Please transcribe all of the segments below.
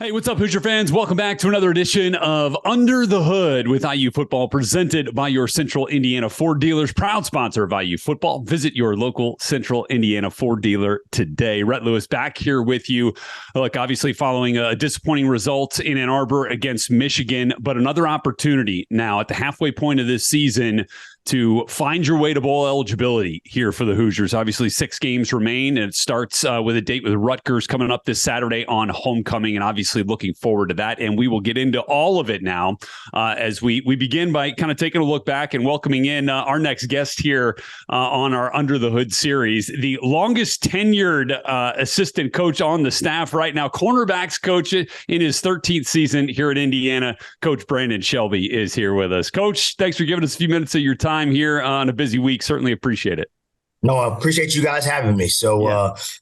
Hey, what's up, Hoosier fans? Welcome back to another edition of Under the Hood with IU Football, presented by your Central Indiana Ford dealers, proud sponsor of IU Football. Visit your local Central Indiana Ford dealer today. Rhett Lewis back here with you. Look, obviously following a disappointing result in Ann Arbor against Michigan, but another opportunity now at the halfway point of this season to find your way to bowl eligibility here for the Hoosiers. Obviously, 6 games remain, and it starts with a date with Rutgers coming up this Saturday on homecoming, and obviously looking forward to that. And we will get into all of it now as we begin by kind of taking a look back and welcoming in our next guest here on our Under the Hood series, the longest tenured assistant coach on the staff right now, cornerbacks coach in his 13th season here at Indiana. Coach Brandon Shelby is here with us. Coach, thanks for giving us a few minutes of your time here on a busy week. Certainly appreciate it. No, I appreciate you guys having me. So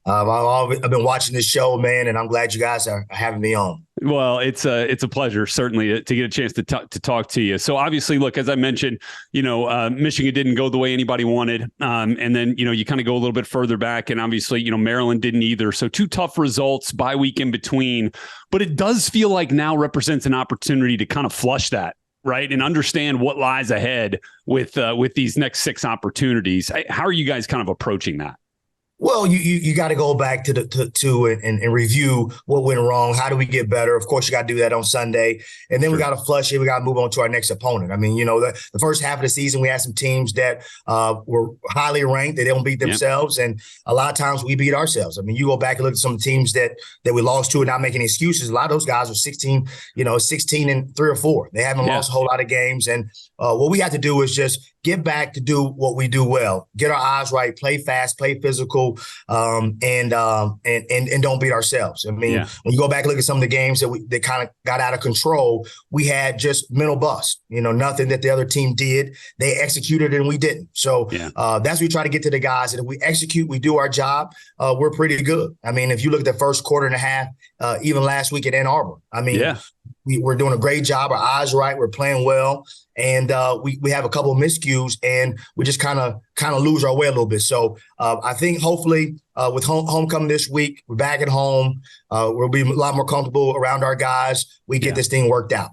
I've been watching this show, man, and I'm glad you guys are having me on. Well, it's a pleasure, certainly, to get a chance to talk to you. So obviously, look, as I mentioned, Michigan didn't go the way anybody wanted. And then, you kind of go a little bit further back, and obviously, Maryland didn't either. So 2 tough results, bye week in between. But it does feel like now represents an opportunity to kind of flush that, right, and understand what lies ahead with these next 6 opportunities. How are you guys kind of approaching that? Well, you got to go back and review what went wrong. How do we get better? Of course, you got to do that on Sunday, and then we got to flush it. We got to move on to our next opponent. I mean, the first half of the season, we had some teams that were highly ranked. They don't beat themselves, and a lot of times we beat ourselves. I mean, you go back and look at some teams that we lost to and not making excuses. A lot of those guys are 16 and 3 or 4. They haven't lost a whole lot of games, and what we have to do is just get back to do what we do well, get our eyes right, play fast, play physical, and don't beat ourselves. I mean, when you go back and look at some of the games that kind of got out of control, we had just mental bust, nothing that the other team did. They executed and we didn't. So that's what we try to get to the guys. And if we execute, we do our job, we're pretty good. I mean, if you look at the first quarter and a half, even last week at Ann Arbor, I mean, we're doing a great job. Our eyes right. We're playing well. And we have a couple of miscues, and we just kind of lose our way a little bit. So I think hopefully with homecoming this week, we're back at home. We'll be a lot more comfortable around our guys. We get this thing worked out.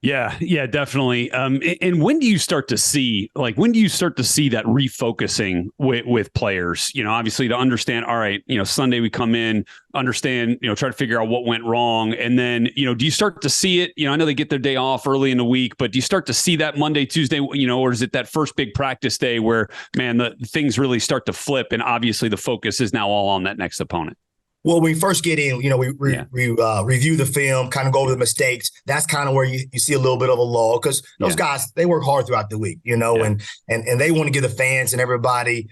Yeah, definitely. And when do you start to see that refocusing with players, obviously to understand, all right, Sunday we come in, understand, try to figure out what went wrong. And then, do you start to see it? I know they get their day off early in the week, but do you start to see that Monday, Tuesday, or is it that first big practice day where, man, the things really start to flip and obviously the focus is now all on that next opponent? Well, when we first get in, we review the film, kind of go over the mistakes. That's kind of where you see a little bit of a lull because those guys, they work hard throughout the week, and they want to give the fans and everybody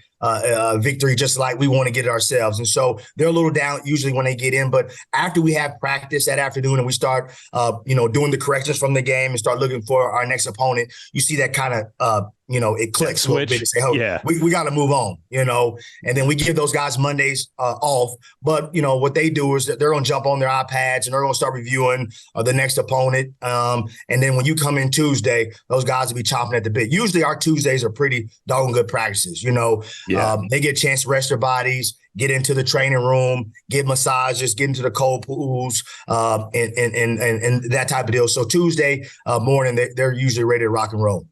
victory just like we want to get it ourselves. And so they're a little down usually when they get in. But after we have practice that afternoon and we start, doing the corrections from the game and start looking for our next opponent, you see that kind of it clicks a little bit to say, we got to move on, and then we give those guys Mondays off. But, what they do is that they're going to jump on their iPads and they're going to start reviewing the next opponent. And then when you come in Tuesday, those guys will be chomping at the bit. Usually our Tuesdays are pretty doggone good practices, They get a chance to rest their bodies, get into the training room, get massages, get into the cold pools, and that type of deal. So Tuesday morning, they're usually ready to rock and roll.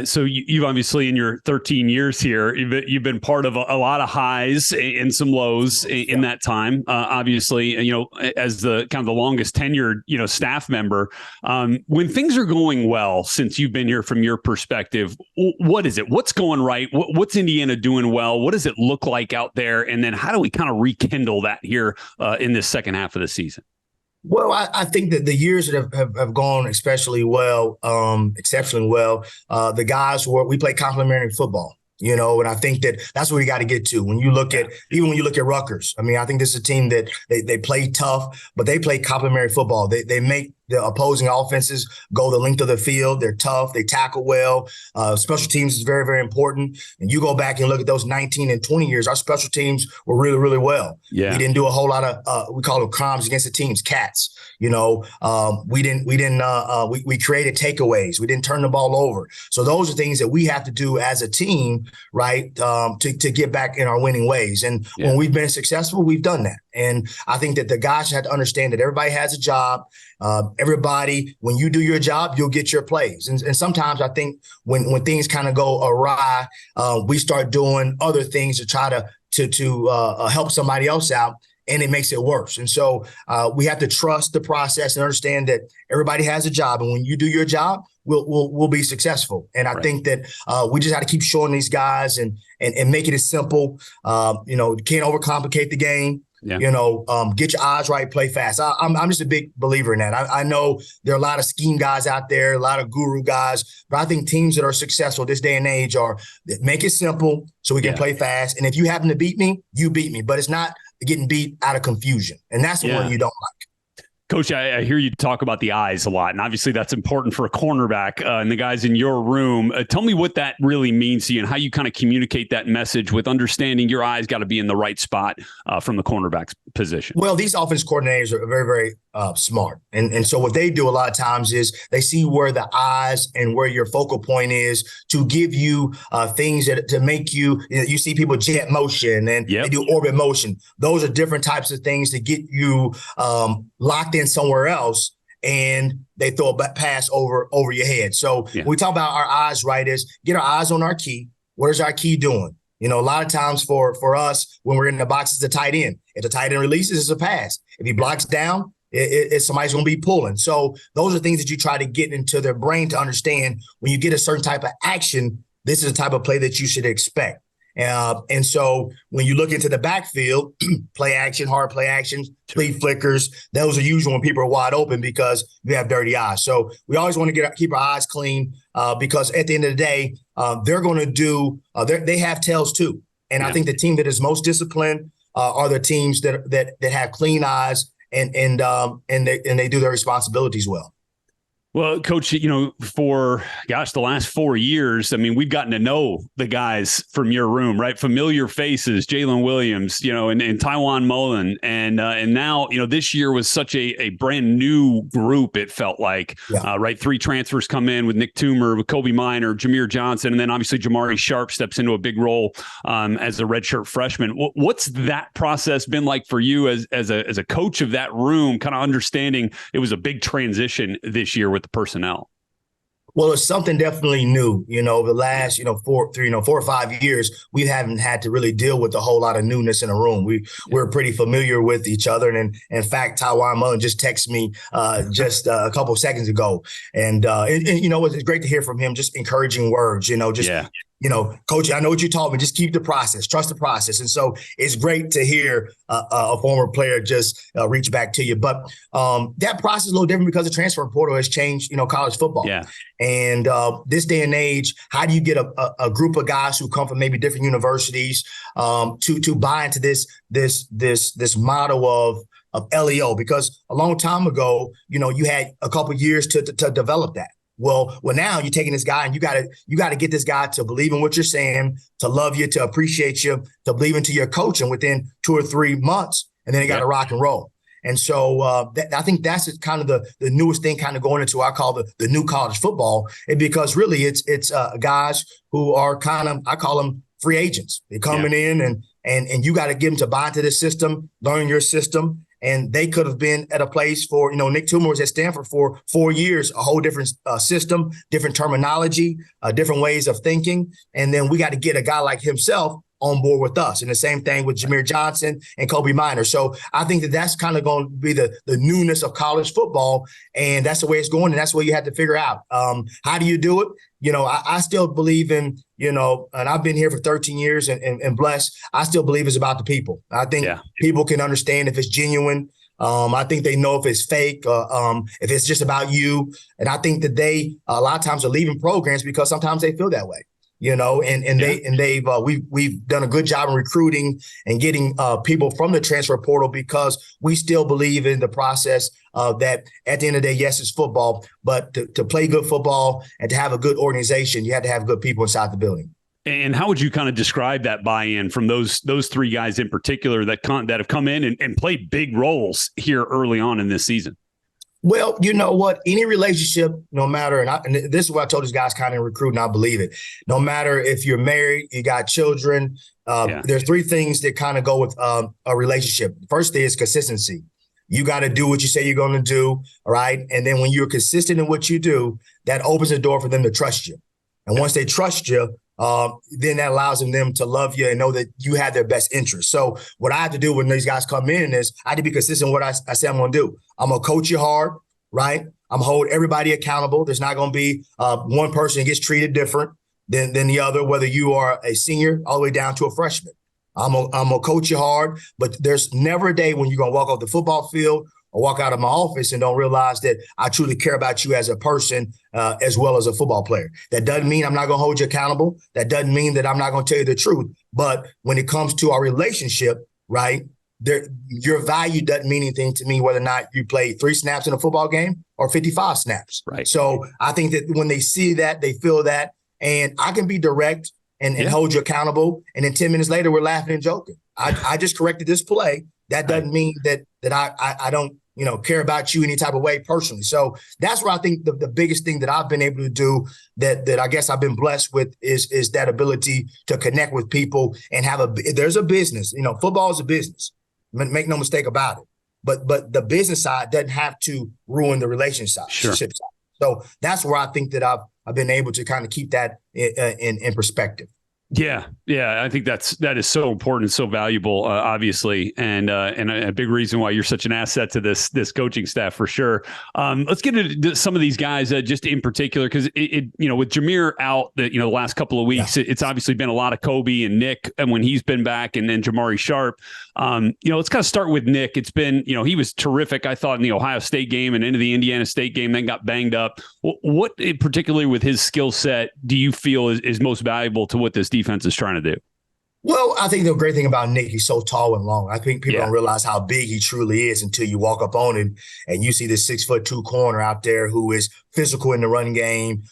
So you've obviously in your 13 years here, you've been part of a lot of highs and some lows in that time. Obviously, as the kind of the longest tenured, staff member, when things are going well, since you've been here from your perspective, what is it? What's going right? What's Indiana doing well? What does it look like out there? And then how do we kind of rekindle that here in this second half of the season? Well, I think that the years that have gone exceptionally well, the guys we play complementary football. And I think that's what we got to get to. When you look at Rutgers, I mean, I think this is a team that they play tough, but they play complementary football. They make the opposing offenses go the length of the field. They're tough. They tackle well. Special teams is very, very important. And you go back and look at those 19 and 20 years, our special teams were really, really well. Yeah. We didn't do a whole lot of, we call them crimes against the teams, cats. We created takeaways. We didn't turn the ball over. So those are things that we have to do as a team, right, to get back in our winning ways. And when we've been successful, we've done that. And I think that the guys have to understand that everybody has a job. Everybody, when you do your job, you'll get your plays. And sometimes I think when things kind of go awry, we start doing other things to try to help somebody else out, and it makes it worse. And so we have to trust the process and understand that everybody has a job. And when you do your job, we'll be successful. And I think that we just have to keep showing these guys and making it simple. Can't overcomplicate the game. Yeah. Get your eyes right, play fast. I'm just a big believer in that. I know there are a lot of scheme guys out there, a lot of guru guys, but I think teams that are successful this day and age make it simple so we can play fast. And if you happen to beat me, you beat me, but it's not getting beat out of confusion. And that's the one you don't like. Coach, I hear you talk about the eyes a lot, and obviously that's important for a cornerback and the guys in your room. Tell me what that really means to you and how you kind of communicate that message with understanding your eyes got to be in the right spot from the cornerback's position. Well, these offense coordinators are very, very smart. And so what they do a lot of times is they see where the eyes and where your focal point is to give you things to make you see people jet motion and they do orbit motion. Those are different types of things to get you locked in somewhere else, and they throw a pass over your head. So when we talk about our eyes right is get our eyes on our key. What is our key doing? A lot of times for us, when we're in the box, it's a tight end. If the tight end releases, it's a pass. If he blocks down, somebody's going to be pulling. So those are things that you try to get into their brain to understand when you get a certain type of action, this is the type of play that you should expect. And so when you look into the backfield, play action, hard play actions, flea flickers, those are usually when people are wide open because you have dirty eyes. So we always want to keep our eyes clean because at the end of the day, they're going to do they have tails too. And I think the team that is most disciplined are the teams that have clean eyes and they do their responsibilities well. Well, Coach, for, the last 4 years, I mean, we've gotten to know the guys from your room, right? Familiar faces, Jalen Williams, and Tywan Mullen. And now, this year was such a brand new group, it felt like, right? 3 transfers come in with Nick Toomer, with Kobe Minor, Jameer Johnson, and then obviously Jamari Sharp steps into a big role as a redshirt freshman. What's that process been like for you as a coach of that room, kind of understanding it was a big transition this year with the personnel? Well, it's something definitely new. The last, 4 or 5 years, we haven't had to really deal with a whole lot of newness in a room. We're pretty familiar with each other. And in fact, Tywan Mullen just texted me just a couple of seconds ago. And it's great to hear from him, just encouraging words, Coach, I know what you taught me. Just keep the process, trust the process. And so it's great to hear a former player just reach back to you. But that process is a little different because the transfer portal has changed, college football. Yeah. And this day and age, how do you get a group of guys who come from maybe different universities to buy into this model of LEO? Because a long time ago, you had a couple of years to develop that. Well, now you're taking this guy and you got to get this guy to believe in what you're saying, to love you, to appreciate you, to believe into your coaching within 2 or 3 months, and then you got to rock and roll. And so I think that's kind of the newest thing kind of going into what I call the new college football, and because really it's guys who are I call them free agents. They're coming in and you got to get them to buy into this system, learn your system. And they could have been at a place for, Nick Toomer was at Stanford for 4 years, a whole different system, different terminology, different ways of thinking. And then we got to get a guy like himself on board with us. And the same thing with Jameer Johnson and Kobe Minor. So I think that's kind of going to be the newness of college football. And that's the way it's going. And that's what you have to figure out. How do you do it? I still believe in, and I've been here for 13 years and blessed. I still believe it's about the people. I think people can understand if it's genuine. I think they know if it's fake, if it's just about you. And I think that they a lot of times are leaving programs because sometimes they feel that way. We've done a good job in recruiting and getting people from the transfer portal because we still believe in the process that at the end of the day, yes, it's football, but to play good football and to have a good organization, you have to have good people inside the building. And how would you kind of describe that buy-in from those 3 guys in particular that have come in and played big roles here early on in this season? Well, you know what? Any relationship, no matter, and this is what I told these guys kind of recruiting, I believe it. No matter if you're married, you got children, there's three things that kind of go with a relationship. First is consistency. You got to do what you say you're going to do, all right? And then when you're consistent in what you do, that opens the door for them to trust you. And once they trust you, then that allows them to love you and know that you have their best interest. So what I have to do when these guys come in is I have to be consistent with what I say I'm going to do. I'm going to coach you hard, right? I'm going to hold everybody accountable. There's not going to be one person gets treated different than the other, whether you are a senior all the way down to a freshman. I'm gonna coach you hard, but there's never a day when you're going to walk off the football field or walk out of my office and don't realize that I truly care about you as a person as well as a football player. That doesn't mean I'm not going to hold you accountable. That doesn't mean that I'm not going to tell you the truth. But when it comes to our relationship, right, your value doesn't mean anything to me whether or not you play 3 snaps in a football game or 55 snaps. Right. So I think that when they see that, they feel that, and I can be direct and hold you accountable. And then 10 minutes later, we're laughing and joking. I just corrected this play. That doesn't mean that I don't, care about you any type of way personally. So that's where I think the biggest thing that I've been able to do that I guess I've been blessed with is that ability to connect with people and there's a business, football is a business. Make no mistake about it. But the business side doesn't have to ruin the relationship side. So that's where I think that I've been able to kind of keep that in perspective. Yeah. I think that is so important, so valuable, obviously, and a big reason why you're such an asset to this coaching staff for sure. Let's get into some of these guys just in particular, because with Jameer out, the last couple of weeks, it's obviously been a lot of Kobe and Nick, and when he's been back, and then Jamari Sharp. Let's kind of start with Nick. It's been he was terrific, I thought, in the Ohio State game and into the Indiana State game, then got banged up. What particularly with his skill set do you feel is most valuable to what this defense is trying to do? Well, I think the great thing about Nick, he's so tall and long. I think people don't realize how big he truly is until you walk up on him and you see this 6'2" corner out there who is physical in the run game.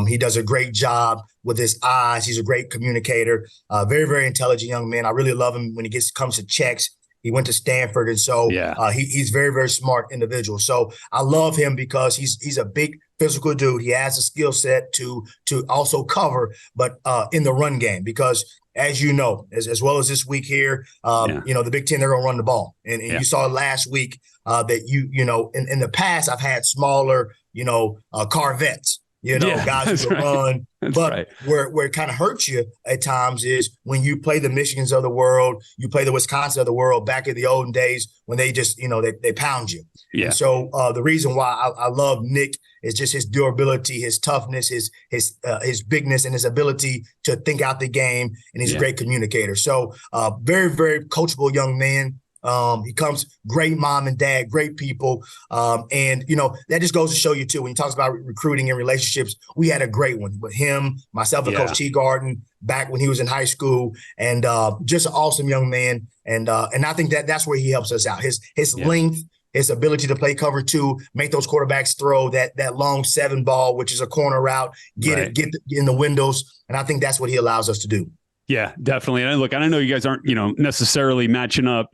He does a great job with his eyes. He's a great communicator. Very, very intelligent young man. I really love him when he comes to checks. He went to Stanford, and so he's very, very smart individual. So I love him because he's a big physical dude. He has a skill set to also cover, but in the run game, because as you know, as well as this week here, the Big Ten, they're going to run the ball. And you saw last week that in the past, I've had smaller, Corvettes, guys who can run. But where it kind of hurts you at times is when you play the Michigans of the world, you play the Wisconsin of the world back in the olden days when they just, they pound you. Yeah. And so the reason why I love Nick is just his durability, his toughness, his bigness, and his ability to think out the game. And he's a great communicator. So very, very coachable young man. He comes great mom and dad, great people. And that just goes to show you too, when he talks about recruiting and relationships, we had a great one with him, myself, and Coach Teagarden back when he was in high school, and just an awesome young man. And I think that's where he helps us out. His length, his ability to play cover 2, make those quarterbacks throw that long 7 ball, which is a corner route, get in the windows. And I think that's what he allows us to do. Yeah, definitely. And look, I know you guys aren't, necessarily matching up,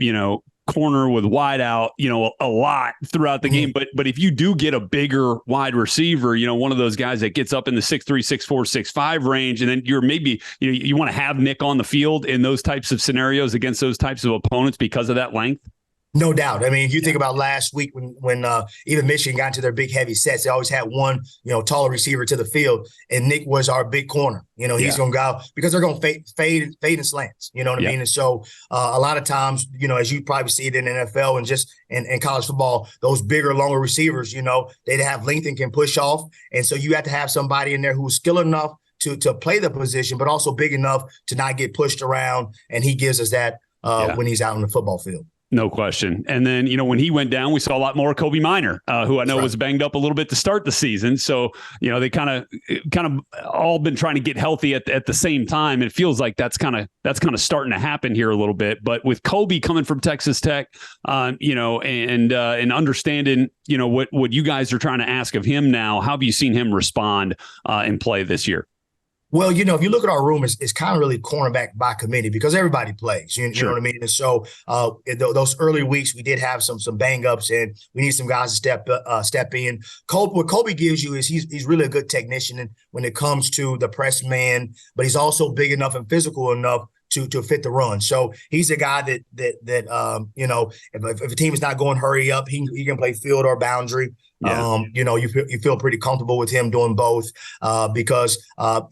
corner with wide out, a lot throughout the game. But if you do get a bigger wide receiver, one of those guys that gets up in the 6'3", 6'4", 6'5" range, and then you're maybe, you want to have Nick on the field in those types of scenarios against those types of opponents because of that length. No doubt. I mean, if you think about last week when even Michigan got into their big heavy sets, they always had one, taller receiver to the field, and Nick was our big corner. He's going to go out because they're going to fade and slants. You know what I mean? And so a lot of times, as you probably see it in the NFL and just in college football, those bigger, longer receivers, they have length and can push off. And so you have to have somebody in there who's skilled enough to play the position, but also big enough to not get pushed around. And he gives us that when he's out on the football field. No question. And then, when he went down, we saw a lot more Kobe Minor, who I know was banged up a little bit to start the season. So, they kind of all been trying to get healthy at the same time. It feels like that's kind of starting to happen here a little bit. But with Kobe coming from Texas Tech, and understanding, what you guys are trying to ask of him now, how have you seen him respond and play this year? Well, if you look at our room, it's kind of really cornerback by committee because everybody plays. You know what I mean? And so those early weeks, we did have some bang ups, and we need some guys to step in. What Kobe gives you is he's really a good technician when it comes to the press man, but he's also big enough and physical enough to fit the run. So he's a guy that if a team is not going hurry up, he can play field or boundary. Yeah. You feel pretty comfortable with him doing both because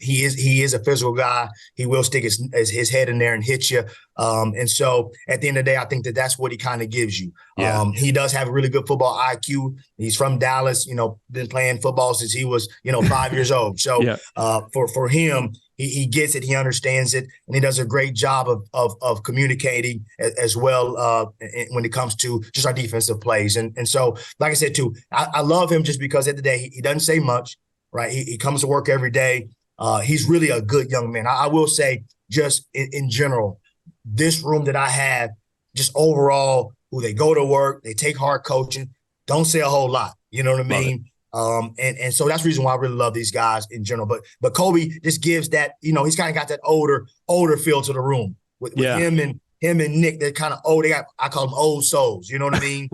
he is a physical guy. He will stick his head in there and hit you. And so at the end of the day, I think that's what he kind of gives you. Yeah. He does have a really good football IQ. He's from Dallas, been playing football since he was, 5 years old. So for him, he gets it, he understands it, and he does a great job of communicating as well when it comes to just our defensive plays. And so, like I said, too, I love him just because at the day he doesn't say much, right? He comes to work every day. He's really a good young man. I will say, just in general, this room that I have, just overall, who they go to work, they take hard coaching, don't say a whole lot. You know what I mean? And so that's the reason why I really love these guys in general. But Kobe just gives that, he's kind of got that older feel to the room with him and Nick. They're kind of old. I call them old souls. You know what I mean?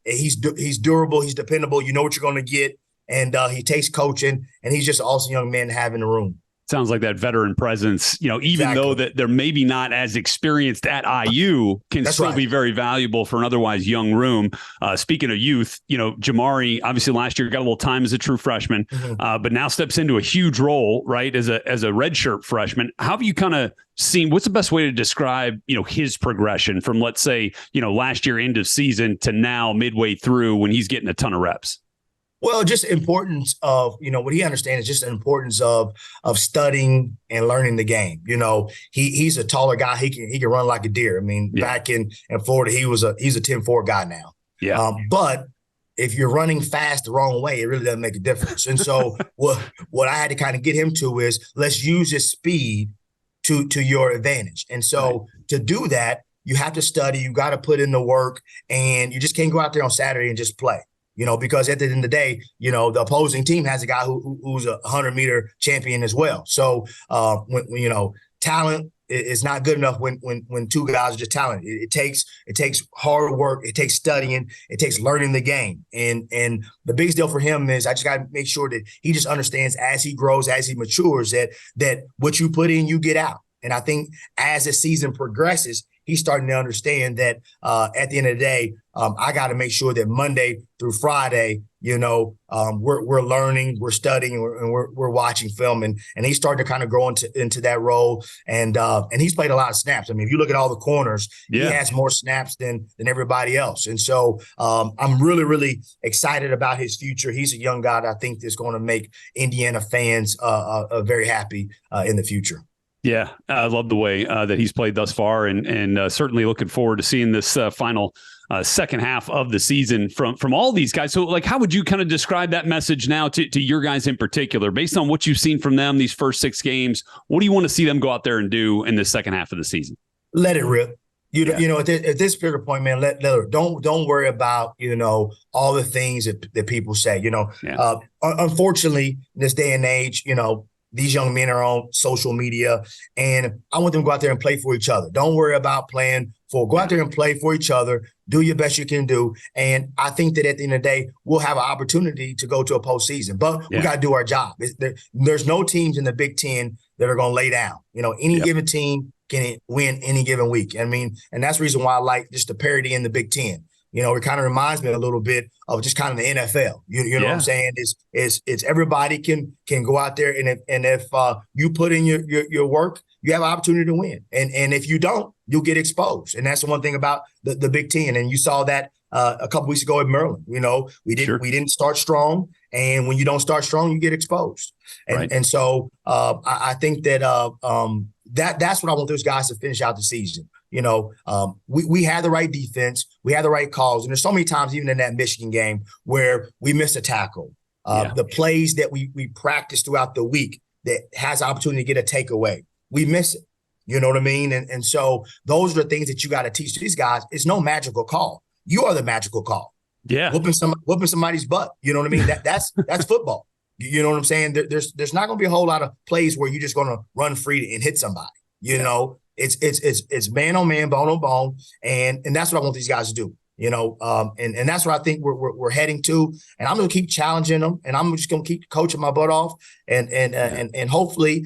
He's durable. He's dependable. You know what you're going to get. And he takes coaching, and he's just an awesome young man to have in the room. Sounds like that veteran presence, even Exactly. though that they're maybe not as experienced at IU, can That's still right. be very valuable for an otherwise young room. Speaking of youth, Jamari, obviously last year got a little time as a true freshman, but now steps into a huge role, right, as a redshirt freshman. How have you kind of seen, what's the best way to describe, his progression from, let's say, last year end of season to now midway through when he's getting a ton of reps? Well, just importance of, what he understands is just the importance of studying and learning the game. He's a taller guy. He can run like a deer. I mean, back in Florida, he's a 10-4 guy now. Yeah. But if you're running fast the wrong way, it really doesn't make a difference. And so what I had to kind of get him to is let's use his speed to your advantage. And so to do that, you have to study. You got to put in the work, and you just can't go out there on Saturday and just play. Because at the end of the day, the opposing team has a guy who's a 100-meter champion as well. So when talent is not good enough when two guys are just talented. It takes hard work. It takes studying. It takes learning the game. And the biggest deal for him is I just got to make sure that he just understands as he grows, as he matures, that what you put in, you get out. And I think as the season progresses, he's starting to understand that at the end of the day, I got to make sure that Monday through Friday, we're learning, we're studying, and we're watching film, and he's starting to kind of grow into that role, and he's played a lot of snaps. I mean, if you look at all the corners, he has more snaps than everybody else, and so I'm really, really excited about his future. He's a young guy that I think is going to make Indiana fans very happy in the future. Yeah, I love the way that he's played thus far, and certainly looking forward to seeing this final second half of the season from all these guys. So, how would you kind of describe that message now to your guys in particular, based on what you've seen from them these first 6 games? What do you want to see them go out there and do in the second half of the season? Let it rip. At this particular point, man, don't worry about all the things that people say. Unfortunately, in this day and age, these young men are on social media, and I want them to go out there and play for each other. Don't worry about go out there and play for each other. Do your best you can do. And I think that at the end of the day, we'll have an opportunity to go to a postseason, but we got to do our job. There's no teams in the Big Ten that are going to lay down. Any given team can win any given week. I mean, and that's the reason why I like just the parity in the Big Ten. It kind of reminds me a little bit of just kind of the NFL. You know what I'm saying? It's everybody can go out there, and if you put in your work, you have an opportunity to win. And if you don't, you'll get exposed. And that's the one thing about the Big Ten. And you saw that a couple weeks ago at Maryland. We didn't start strong, and when you don't start strong, you get exposed. And so I think that that's what I want those guys to finish out the season. We had the right defense, we had the right calls, and there's so many times, even in that Michigan game, where we missed a tackle. The plays that we practiced throughout the week that has opportunity to get a takeaway, we miss it. You know what I mean? And so those are the things that you got to teach these guys. It's no magical call. You are the magical call. Yeah, whooping somebody's butt. You know what I mean? That's football. You know what I'm saying? There's not going to be a whole lot of plays where you're just going to run free and hit somebody. You know, it's man on man, bone on bone, and that's what I want these guys to do. You know, and that's what I think we're heading to. And I'm going to keep challenging them, and I'm just going to keep coaching my butt off, and hopefully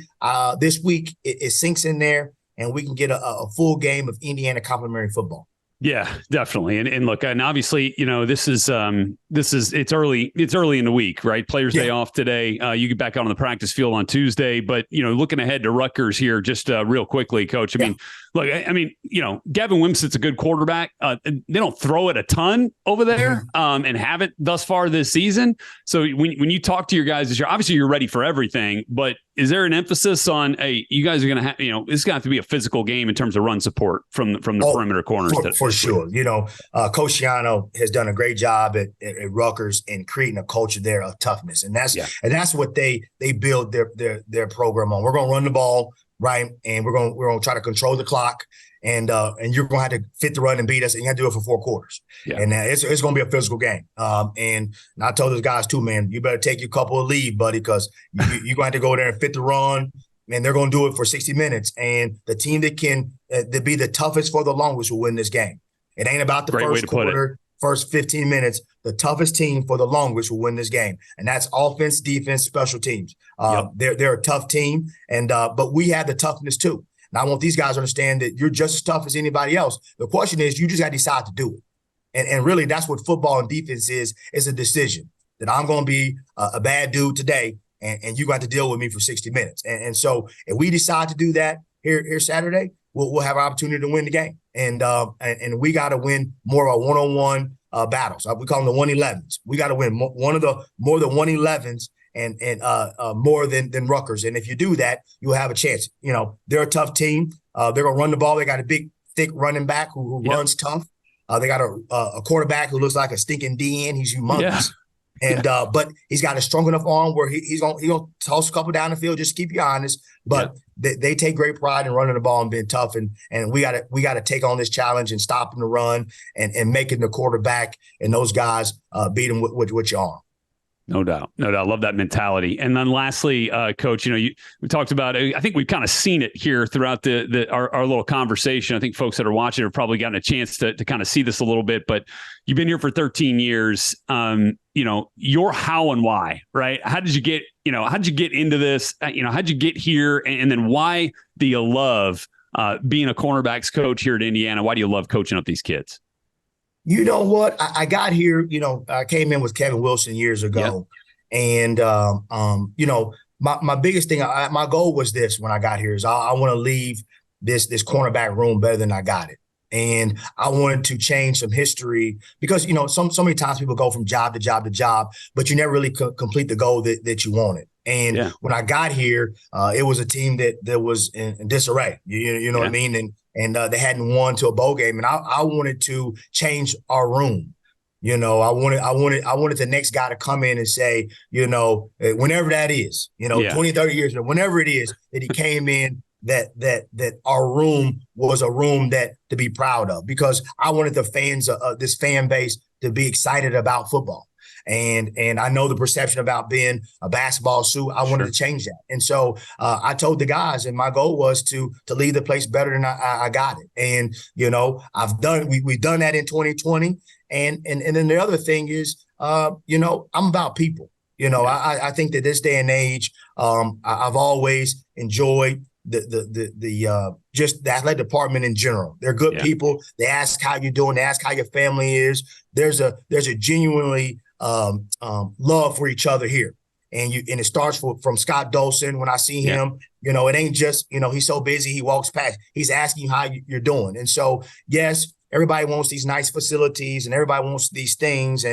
this week it sinks in there, and we can get a full game of Indiana complimentary football. Yeah, definitely. And look, and obviously, you know, it's early in the week, right? Players Day off today. You get back out on the practice field on Tuesday, but, you know, looking ahead to Rutgers here, just real quickly, Coach. I mean, look, you know, Gavin Wimsatt's a good quarterback. They don't throw it a ton over there, and haven't thus far this season. So when you talk to your guys this year, obviously you're ready for everything, but is there an emphasis on, hey, you guys are going to have, you know, it's going to have to be a physical game in terms of run support from the perimeter corners? For sure. You know, Coach Shiano has done a great job at Rutgers in creating a culture there of toughness. And that's what they build their program on. We're going to run the ball, right? And we're going to try to control the clock. And you're going to have to fit the run and beat us, and you have to do it for 4 quarters. Yeah. And it's going to be a physical game. And I told those guys too, man, you better take your couple of leave, buddy, because you're going to have to go there and fit the run, and they're going to do it for 60 minutes. And the team that can be the toughest for the longest will win this game. It ain't about the first quarter, first 15 minutes. The toughest team for the longest will win this game, and that's offense, defense, special teams. They're a tough team, and but we have the toughness too. And I want these guys to understand that you're just as tough as anybody else. The question is, you just got to decide to do it. And really, that's what football and defense is a decision that I'm going to be a bad dude today, and you're going to have to deal with me for 60 minutes. And so if we decide to do that here Saturday, we'll have an opportunity to win the game. And we got to win more of a one-on-one battles. We call them the 111s. We got to win more the 111s and more than Rutgers. And if you do that, you'll have a chance. You know, they're a tough team. They're going to run the ball. They got a big, thick running back who runs tough. They got a quarterback who looks like a stinking DN. He's humongous. And but he's got a strong enough arm where he's gonna toss a couple down the field, just to keep you honest. But they take great pride in running the ball and being tough. And we gotta take on this challenge and stopping the run and making the quarterback and those guys beat them with your arm. No doubt. Love that mentality. And then lastly, Coach, you know, we talked about, I think we've kind of seen it here throughout our little conversation. I think folks that are watching have probably gotten a chance to kind of see this a little bit, but you've been here for 13 years. You know, your how and why, right? How'd you get into this? How'd you get here? And then why do you love being a cornerbacks coach here at Indiana? Why do you love coaching up these kids? You know what? I got here, you know, I came in with Kevin Wilson years ago. And, you know, my biggest thing, my goal was this when I got here is I want to leave this cornerback room better than I got it. And I wanted to change some history because, you know, so many times people go from job to job to job, but you never really complete the goal that you wanted. And when I got here, it was a team that was in disarray. You know what I mean? And they hadn't won to a bowl game. And I wanted to change our room. You know, I wanted the next guy to come in and say, you know, whenever that is, you know, 20, 30 years ago, whenever it is that he came in, that our room was a room to be proud of, because I wanted the fans of this fan base to be excited about football. And I know the perception about being a basketball suit. I wanted to change that. And so I told the guys, and my goal was to leave the place better than I got it. And, you know, we've done that in 2020. And then the other thing is, you know, I'm about people. You know, I think that this day and age, I've always enjoyed the just the athletic department in general. They're good people. They ask how you're doing. They ask how your family is. There's a genuinely love for each other here. And it starts from Scott Dolson. When I see him, you know, it ain't just, you know, he's so busy, he walks past. He's asking you how you're doing. And so, yes, everybody wants these nice facilities and everybody wants these things.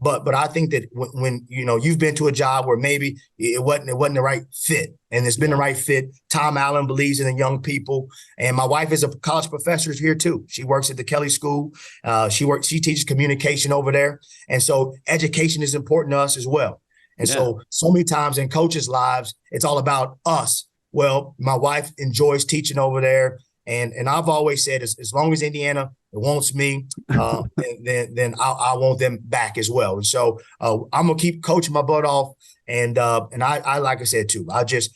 But I think that when you know, you've been to a job where maybe it wasn't the right fit, and it's been the right fit. Tom Allen believes in the young people. And my wife is a college professor here too. She works at the Kelly School. She teaches communication over there. And so education is important to us as well. And so many times in coaches' lives, it's all about us. Well, my wife enjoys teaching over there. And I've always said, as long as Indiana wants me, then I want them back as well. And so I'm gonna keep coaching my butt off. And I like I said too, I just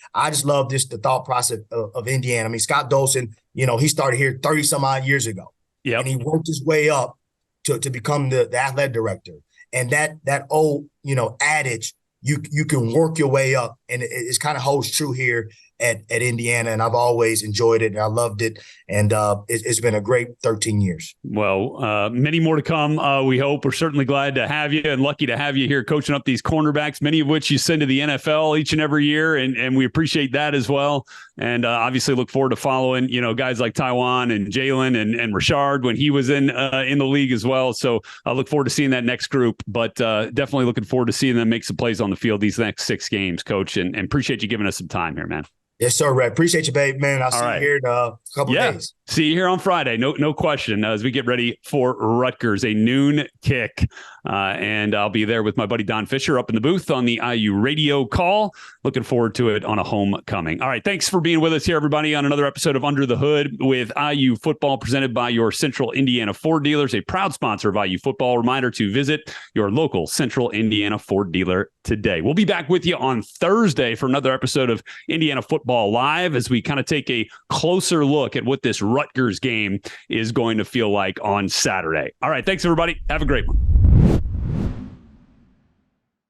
love the thought process of Indiana. I mean, Scott Dolson, he started here 30 some odd years ago, and he worked his way up to become the athletic director. And that old adage, you can work your way up, and it's kind of holds true here at Indiana, and I've always enjoyed it, and I loved it, and it's been a great 13 years. Well, many more to come, we hope. We're certainly glad to have you and lucky to have you here coaching up these cornerbacks, many of which you send to the NFL each and every year, and we appreciate that as well. And obviously look forward to following, guys like Taiwan and Jalen and Rashard when he was in the league as well. So I look forward to seeing that next group, but definitely looking forward to seeing them make some plays on the field these next 6 games, Coach, and appreciate you giving us some time here, man. Yes, sir, Red. Appreciate you, babe, man. I'll see you here in a couple of days. See you here on Friday. No question. As we get ready for Rutgers, a noon kick. And I'll be there with my buddy Don Fisher up in the booth on the IU radio call. Looking forward to it on a homecoming. All right. Thanks for being with us here, everybody, on another episode of Under the Hood with IU Football, presented by your Central Indiana Ford dealers, a proud sponsor of IU Football. Reminder to visit your local Central Indiana Ford dealer today. We'll be back with you on Thursday for another episode of Indiana Football Live as we kind of take a closer look at what this Rutgers game is going to feel like on Saturday. All right. Thanks, everybody. Have a great one.